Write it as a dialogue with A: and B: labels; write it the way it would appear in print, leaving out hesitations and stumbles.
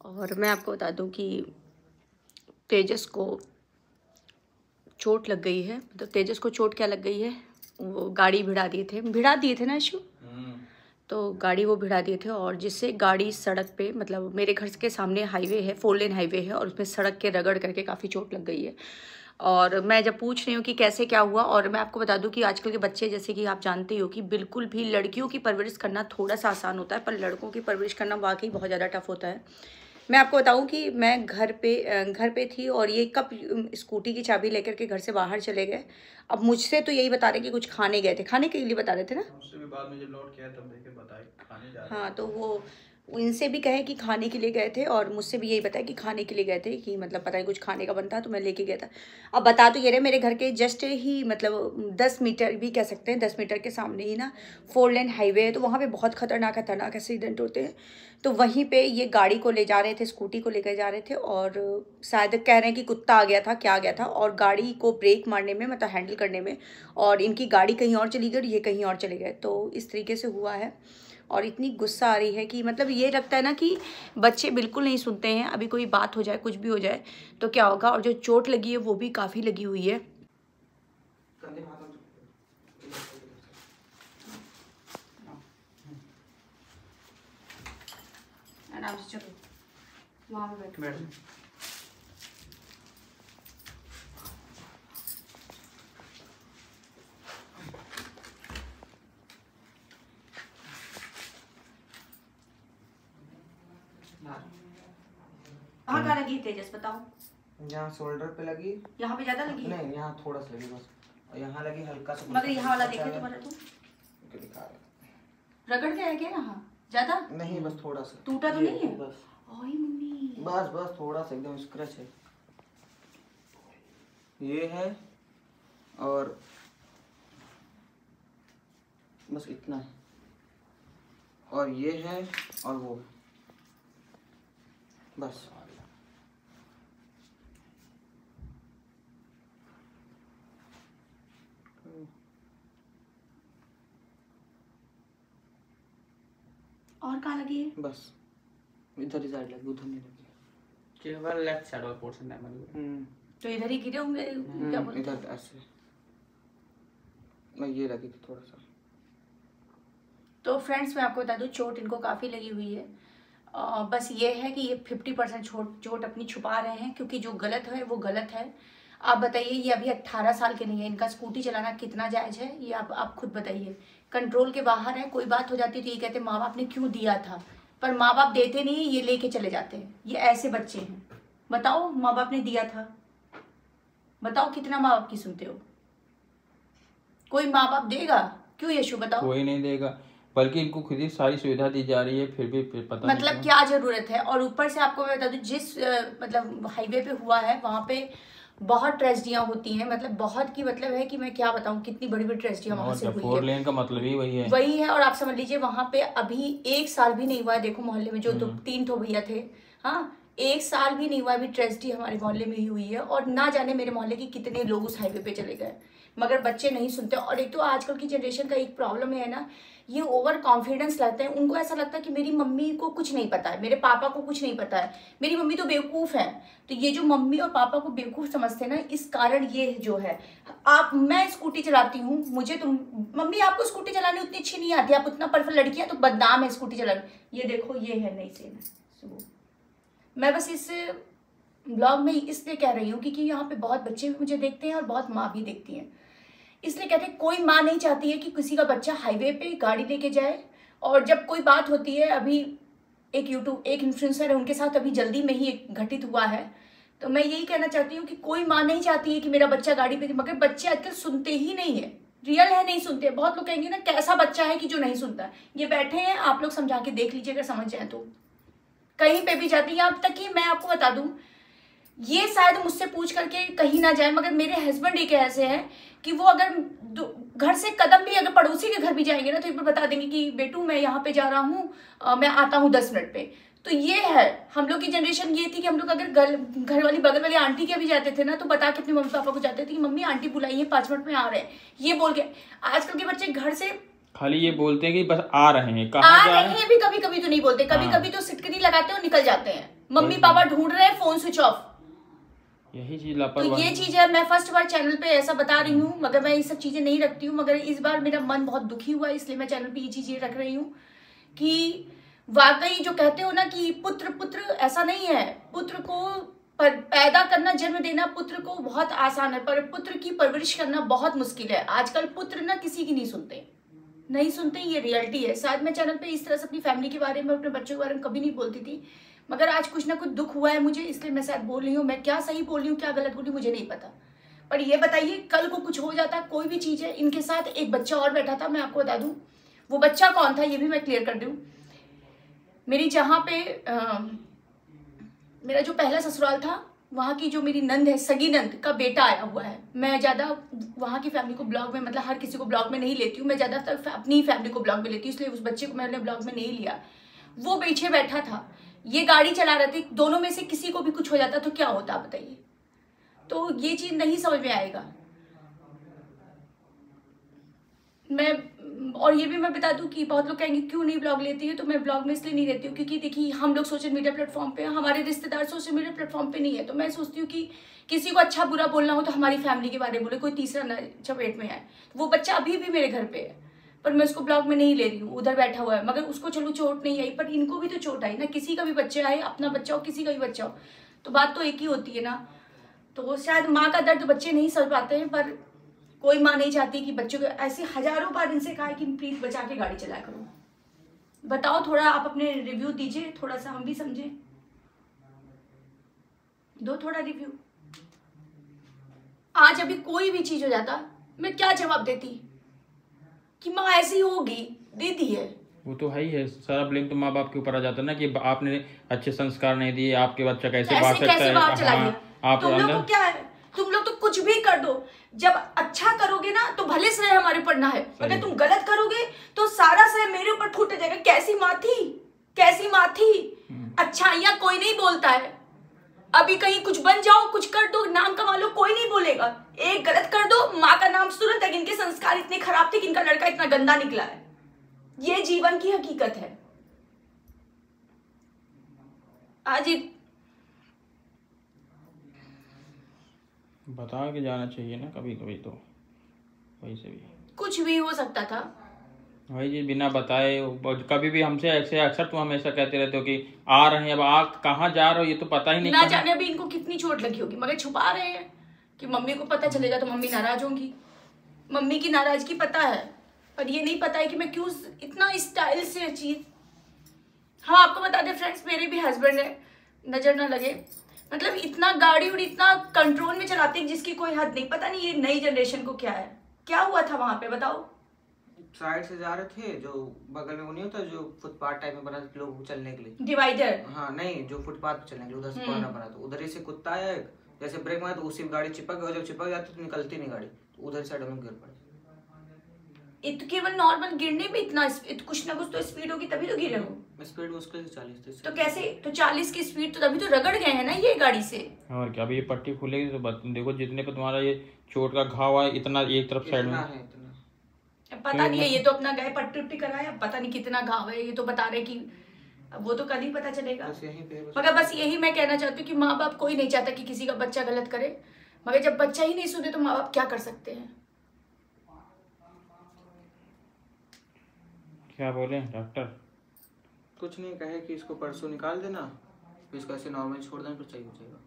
A: और मैं आपको बता दूं कि तेजस को चोट लग गई है। तो तेजस को चोट क्या लग गई है, वो गाड़ी भिड़ा दिए थे ना इशू। तो गाड़ी वो भिड़ा दिए थे और जिससे गाड़ी सड़क पे, मतलब मेरे घर के सामने हाईवे है, 4 लेन हाईवे है, और उसमें सड़क के रगड़ करके काफ़ी चोट लग गई है। और मैं जब पूछ रही हूँ कि कैसे क्या हुआ, और मैं आपको बता दूं कि आजकल के बच्चे, जैसे कि आप जानते हो कि बिल्कुल भी लड़कियों की परवरिश करना थोड़ा सा आसान होता है, पर लड़कों की परवरिश करना वाकई बहुत ज़्यादा टफ होता है। मैं आपको बताऊं कि मैं घर पे थी और ये कब स्कूटी की चाबी लेकर के घर से बाहर चले गए। अब मुझसे तो यही बता रहे कि कुछ खाने गए थे, खाने के लिए बता रहे थे ना।
B: उससे भी बाद में जब लौट के आए तब देखे बताए खाने जा रहे
A: हाँ,
B: थे।
A: तो वो इनसे भी कहे कि खाने के लिए गए थे और मुझसे भी यही बताया कि खाने के लिए गए थे, कि मतलब पता नहीं कुछ खाने का बनता तो मैं लेके गया था। अब बता तो ये रहे, मेरे घर के जस्ट ही मतलब 10 मीटर भी कह सकते हैं, 10 मीटर के सामने ही ना 4 लेन हाईवे है। तो वहाँ पे बहुत खतरनाक एक्सीडेंट होते हैं। तो वहीं पे ये गाड़ी को ले जा रहे थे, स्कूटी को लेकर जा रहे थे, और शायद कह रहे हैं कि कुत्ता आ गया था, क्या आ गया था, और गाड़ी को ब्रेक मारने में, मतलब हैंडल करने में, और इनकी गाड़ी कहीं और चली गई और ये कहीं और चले गए। तो इस तरीके से हुआ है। और इतनी गुस्सा आ रही है कि मतलब ये लगता है ना कि बच्चे बिल्कुल नहीं सुनते हैं। अभी कोई बात हो जाए, कुछ भी हो जाए तो क्या होगा। और जो चोट लगी है वो भी काफ़ी लगी हुई है। आराम से चलो, वहाँ पे बैठो। कहाँ लगी तेजस, बताओ।
C: यहाँ शोल्डर पे लगी।
A: यहाँ पे ज्यादा लगी?
C: नहीं, यहाँ थोड़ा सा लगी बस। यहाँ लगी हल्का सा।
A: मगर यहाँ वाला देखे तुम्हारा, तुम रगड़ के है क्या यहाँ? ज्यादा
C: नहीं, बस थोड़ा सा।
A: टूटा तो नहीं है?
C: बस।
A: ओए मम्मी,
C: बस थोड़ा सा, एकदम स्क्रैच है। ये है और बस इतना है, और ये है और वो है, बस।
A: और कहाँ लगी है?
C: बस इधर ही साइड लगी, उधर नहीं लगी।
B: केवल लेफ्ट साइड वाला पोर्शन है मतलब।
A: तो इधर ही गिरे होंगे, क्या बोलते?
C: इधर ऐसे मैं ये लगी थी थोड़ा सा।
A: तो फ्रेंड्स, मैं आपको बता दूं, चोट इनको काफ़ी लगी हुई है। बस ये है कि ये 50% चोट अपनी छुपा रहे हैं, क्योंकि जो गलत है वो गलत है। आप बताइए, ये अभी 18 साल के नहीं है, इनका स्कूटी चलाना कितना जायज़ है ये आप खुद बताइए। कंट्रोल के बाहर है। कोई बात हो जाती है तो ये कहते हैं माँ बाप ने क्यों दिया था, पर माँ बाप देते नहीं, ये लेके चले जाते हैं। ये ऐसे बच्चे हैं। बताओ, माँ बाप ने दिया था, बताओ कितना माँ बाप की सुनते हो? कोई माँ बाप देगा? क्यों यशु, बताओ।
B: कोई नहीं देगा, बल्कि इनको खुद ही सारी सुविधा दी जा रही है, फिर भी पता
A: मतलब
B: नहीं
A: क्या जरूरत है। और ऊपर से आपको मैं बता दूं, जिस मतलब हाईवे पे हुआ है वहां पे बहुत ट्रेजेडियां होती हैं, मतलब बहुत की मतलब है कि मैं क्या बताऊं, कितनी बड़ी बड़ी ट्रेजेडियां वहां से हुई है।
B: 4 लेन का मतलब ही वही है।
A: और आप समझ लीजिए वहां पे अभी 1 साल भी नहीं हुआ है। देखो मोहल्ले में जो 3 तो भैया थे, हाँ, 1 साल भी नहीं हुआ, अभी ट्रेजेडी हमारे मोहल्ले में ही हुई है। और ना जाने मेरे मोहल्ले के कितने लोग उस हाईवे पे चले गए, मगर बच्चे नहीं सुनते। और एक तो आजकल की जनरेशन का एक प्रॉब्लम है ना, ये ओवर कॉन्फिडेंस लगते हैं। उनको ऐसा लगता है कि मेरी मम्मी को कुछ नहीं पता है, मेरे पापा को कुछ नहीं पता है, मेरी मम्मी तो बेवकूफ़ है। तो ये जो मम्मी और पापा को बेवकूफ़ समझते हैं ना, इस कारण ये जो है। मैं स्कूटी चलाती हूँ, मुझे तुम मम्मी आपको स्कूटी चलानी उतनी अच्छी नहीं आती, आप उतना परफेक्ट लड़की है तो बदनाम है स्कूटी चलाने। ये देखो, ये है नहीं सेम है। मैं बस इस ब्लॉग में इसलिए कह रही हूँ क्योंकि यहाँ पे बहुत बच्चे भी मुझे देखते हैं और बहुत माँ भी देखती हैं। इसलिए कहते हैं कोई माँ नहीं चाहती है कि किसी का बच्चा हाईवे पे गाड़ी लेके जाए। और जब कोई बात होती है, अभी एक इन्फ्लुएंसर है, उनके साथ अभी जल्दी में ही एक घटित हुआ है। तो मैं यही कहना चाहती हूँ कि कोई माँ नहीं चाहती है कि मेरा बच्चा गाड़ी पे, मगर बच्चे आजकल सुनते ही नहीं है। रियल है, नहीं सुनते। बहुत लोग कहेंगे ना कैसा बच्चा है कि जो नहीं सुनता है। ये बैठे हैं, आप लोग समझा के देख लीजिए, अगर समझ जाए तो। कहीं पे भी जाती है, यहाँ तक कि मैं आपको बता दूं, ये शायद मुझसे पूछ करके कहीं ना जाए, मगर मेरे हस्बैंड एक ऐसे हैं कि वो अगर घर से कदम भी, अगर पड़ोसी के घर भी जाएंगे ना, तो एक बार बता देंगे कि बेटू मैं यहाँ पे जा रहा हूँ, मैं आता हूँ 10 मिनट पे। तो ये है, हम लोग की जनरेशन ये थी कि हम लोग अगर घर वाली बगल वाली आंटी के भी जाते थे ना, तो बता के अपने मम्मी पापा को जाते थे कि मम्मी आंटी बुलाई है, 5 मिनट में आ रहे हैं, ये बोल के। आजकल के बच्चे घर से
B: खाली ये बोलते हैं कि बस आ रहे हैं, कहाँ जा रहे हैं।
A: भी कभी कभी तो नहीं बोलते, कभी कभी तो सिटकनी लगाते हैं और निकल जाते हैं। मम्मी पापा ढूंढ रहे हैं, फोन स्विच ऑफ।
B: यही चीज
A: तो
B: लापरवाही।
A: ये चीज है, मैं फर्स्ट बार चैनल पे ऐसा बता रही हूँ, मगर मैं ये सब चीजें नहीं रखती हूँ, मगर इस बार मेरा मन बहुत दुखी हुआ, इसलिए मैं चैनल पे ये चीजें रख रही हूँ कि वाकई जो कहते हो ना कि पुत्र पुत्र, ऐसा नहीं है। पुत्र को पैदा करना, जन्म देना पुत्र को बहुत आसान है, पर पुत्र की परवरिश करना बहुत मुश्किल है। आजकल पुत्र ना किसी की नहीं सुनते, ये रियलिटी है। शायद मैं चैनल पे इस तरह से अपनी फैमिली के बारे में, अपने बच्चों के बारे में कभी नहीं बोलती थी, मगर आज कुछ ना कुछ दुख हुआ है मुझे, इसलिए मैं शायद बोल रही हूँ। मैं क्या सही बोल रही हूँ, क्या गलत बोल रही हूँ, मुझे नहीं पता। पर ये बताइए, कल को कुछ हो जाता, कोई भी चीज़ है। इनके साथ एक बच्चा और बैठा था, मैं आपको बता दूँ वो बच्चा कौन था, ये भी मैं क्लियर कर दूँ। मेरी जहाँ पे मेरा जो पहला ससुराल था, वहाँ की जो मेरी नंद है, सगी नंद का बेटा आया हुआ है। मैं ज़्यादा वहाँ की फैमिली को ब्लॉग में, मतलब हर किसी को ब्लॉग में नहीं लेती हूँ, मैं ज़्यादातर अपनी ही फैमिली को ब्लॉग में लेती हूँ, इसलिए उस बच्चे को मैंने ब्लॉग में नहीं लिया। वो पीछे बैठा था, ये गाड़ी चला रहे थे, दोनों में से किसी को भी कुछ हो जाता तो क्या होता बताइए। तो ये चीज़ नहीं समझ में आएगा। और ये भी मैं बता दूं कि बहुत लोग कहेंगे क्यों नहीं ब्लॉग लेती है, तो मैं ब्लॉग में इसलिए नहीं लेती हूँ क्योंकि देखिए हम लोग सोशल मीडिया प्लेटफॉर्म पे, हमारे रिश्तेदार सोशल मीडिया प्लेटफॉर्म पे नहीं है, तो मैं सोचती हूँ कि किसी को अच्छा बुरा बोलना हो तो हमारी फैमिली के बारे में बोले, कोई तीसरा न चपेट में आए। वो बच्चा अभी भी मेरे घर पे है, पर मैं उसको ब्लॉग में नहीं ले रही हूँ, उधर बैठा हुआ है। मगर उसको चलो चोट नहीं आई, पर इनको भी तो चोट आई ना। किसी का भी बच्चा आए, अपना बच्चा हो, किसी का भी बच्चा हो, तो बात तो एक ही होती है ना। तो शायद माँ का दर्द बच्चे नहीं समझ पाते हैं, पर कोई माँ नहीं चाहती कि बच्चों को ऐसे हजारों बार इनसे कहा कि प्लीज बचा के गाड़ी चलाया करो। बताओ, थोड़ा आप अपने रिव्यू दीजिए, थोड़ा सा हम भी समझे, दो थोड़ा रिव्यू। आज अभी कोई भी चीज हो जाता, मैं क्या जवाब देती कि माँ ऐसी होगी, दीदी है।
B: वो तो है ही है, सारा ब्लेम तो माँ बाप के ऊपर आ जाता है ना कि आपने अच्छे संस्कार नहीं दिए, आपके बच्चा कैसे बाहर सकता है।
A: आप तुम लोग को क्या है, तुम लोग तो कुछ भी कर दो, जब अच्छा करोगे ना तो भले श्रेय हमारे ऊपर ना है, अगर तुम गलत करोगे तो सारा श्रेय मेरे ऊपर फूट जाएगा। कैसी माँ थी, अच्छाइयां कोई नहीं बोलता है। अभी कहीं कुछ बन जाओ, कुछ कर दो, नाम कमा लो, कोई नहीं बोलेगा। एक गलत कर दो, माँ का नाम तुरंत है। इनके संस्कार इतने खराब थे कि इनका लड़का इतना गंदा निकला है। ये जीवन की हकीकत है। आज
B: बता के जाना चाहिए ना कभी कभी, तो वही से भी
A: कुछ भी हो सकता था।
B: वही जी, बिना बताए कभी भी हमसे ऐसे अक्सर तुम हमेशा कहते रहते हो कि आ रहे हैं, अब आ कहाँ जा रहे हो ये तो पता ही नहीं।
A: ना जाने अभी इनको कितनी चोट लगी होगी, मगर छुपा रहे हैं कि मम्मी को पता चलेगा तो मम्मी नाराज होंगी। मम्मी की नाराजगी पता है, पर ये नहीं पता है कि मैं क्यों इतना स्टाइल से चीज। हाँ, आपको बता दें फ्रेंड्स, मेरे भी हस्बैंड है, नजर ना लगे, मतलब इतना गाड़ी और इतना कंट्रोल में चलाते हैं जिसकी कोई हद नहीं। पता नहीं ये नई जनरेशन को क्या है। क्या हुआ था वहां पे बताओ?
C: साइड से जा रहे थे, जो बगल में वो नहीं होता जो फुटपाथ टाइप में बना लोग चलने के लिए,
A: डिवाइडर।
C: हाँ नहीं, जो फुटपाथ पे चलने के लिए उधर से कॉर्नर बना, तो उधर ही से कुत्ता आया, जैसे ब्रेक मारा तो उसी गाड़ी चिपक गई, और जब चिपक जाती तो निकलती नहीं गाड़ी, तो उधर साइड में गिर पड़ी।
A: केवल नॉर्मल गिरने में इतना कुछ ना कुछ तो स्पीड होगी, तभी तो गिरे हो।
C: स्पीड मुश्किल से 40 थी।
A: तो कैसे, तो 40 की स्पीड, तो तभी तो रगड़ गए हैं ना ये गाड़ी से।
B: और क्या, अभी ये पट्टी खुलेगी तो देखो जितने पे तुम्हारा ये चोट का घाव है, इतना एक तरफ साइड में
A: पता नहीं है। ये तो अपना गए पट्टी उट्टी कराया, पता नहीं कितना घाव है, ये तो बता रहे कि वो तो कल ही पता चलेगा। मगर बस यही मैं कहना चाहती हूँ कि माँ बाप कोई नहीं चाहता कि किसी का बच्चा गलत करे, मगर जब बच्चा ही नहीं सुने तो माँ बाप क्या कर सकते हैं।
B: क्या बोले डॉक्टर?
C: कुछ नहीं, कहे कि इसको परसों निकाल देना, इसको ऐसे नॉर्मल छोड़ देना तो सही हो जाएगा।